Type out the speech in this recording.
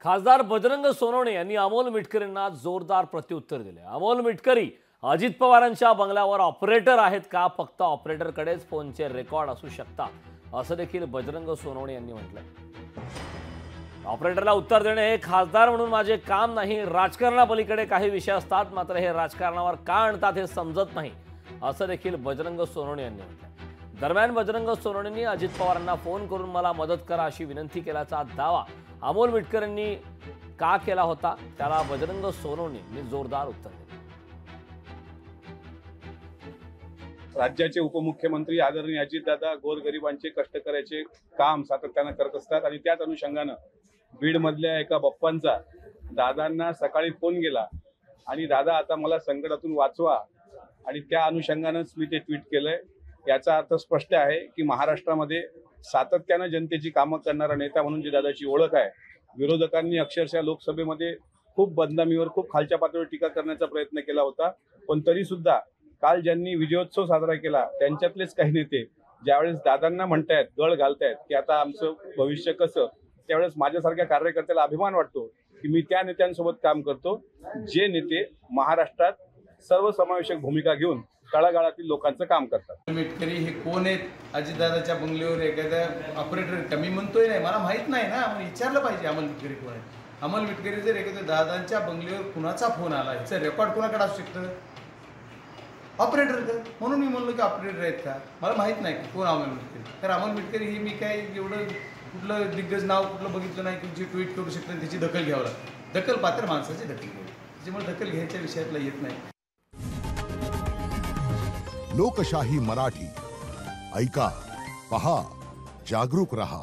खासदार बजरंग सोनवणे यांनी अमोल मिटकरींना जोरदार प्रत्युत्तर दिले। अमोल मिटकरी अजित पवारांच्या बंगल्यावर ऑपरेटर आहेत का? फक्त ऑपरेटरकडेच फोनचे रेकॉर्ड असू शकतात असं देखील बजरंग सोनवणे यांनी म्हटलं। ऑपरेटरला उत्तर देणे हे खासदार म्हणून माझे काम नाही। राजकारणापलीकडे काही विषय असतात, मात्र हे राजकारणावर का आणतात हे समजत नाही असं देखील बजरंग सोनवणे यांनी म्हटलं। दरम्यान बजरंग सोनवणेंनी अजित पवारांना फोन करून मला मदत करा अशी विनंती केल्याचा दावा अमोल मिटकरींनी का केला होता, त्याला बजरंग सोनवणेंनी जोरदार उत्तर दिले। राज्याचे उपमुख्यमंत्री आदरणीय अजितदादा गोरगरिबांचे कष्टकऱ्याचे काम सातत्याने करत असतात आणि त्याच अनुषंगाने बीड मधल्या एका बप्पांचा दादांना सकाळी फोन गेला आणि दादा आता मला संकटातून वाचवा आणि त्या अनुषंगानेच मी ते ट्विट केलंय। याचा अर्थ स्पष्ट आहे की महाराष्ट्रामध्ये सातत्याने जनतेची कामं करणारा नेता म्हणून जी दादाची ओळख आहे, विरोधकांनी अक्षरशः लोकसभेमध्ये खूप बदनामीवर खूप खालच्या पातळीवर टीका करण्याचा प्रयत्न केला होता, पण तरी सुद्धा काल ज्यांनी विजयोत्सव साजरा केला त्यांच्यातलेच काही नेते ज्यावेळेस दादांना म्हणतायत, गळ घालतायत की आता आमचं भविष्य कसं, त्यावेळेस माझ्यासारख्या कार्यकर्त्याला अभिमान वाटतो की मी त्या नेत्यांसोबत काम करतो जे नेते महाराष्ट्रात सर्वसमावेशक भूमिका घेऊन तळागाळातील लोकांचं काम करतात। मिटकरी हे कोण आहेत? अजितदादाच्या बंगल्यावर एखाद्या ऑपरेटर कमी म्हणतोय नाही, मला माहित नाही ना, आपण विचारलं पाहिजे अमोल मिटकरी कोण आहे। अमोल मिटकरी जर एखाद्या दादांच्या बंगल्यावर कुणाचा फोन आला याचं रेकॉर्ड कोणाकडे असू शकतं? ऑपरेटर म्हणून मी म्हणलो की ऑपरेटर आहेत का, मला माहित नाही कोण अमोल मिटकरी। तर अमोल मिटकरी हे मी काय एवढं कुठलं दिग्गज नाव कुठलं बघितलं नाही की जे ट्विट करू शकतं त्याची दखल घ्यावं लागतं। दखल पात्र माणसाची दखल घ्यावी, त्याच्यामुळे दखल घ्यायच्या विषयातला येत नाही। लोकशाही मराठी ऐका, पहा, जागरूक रहा।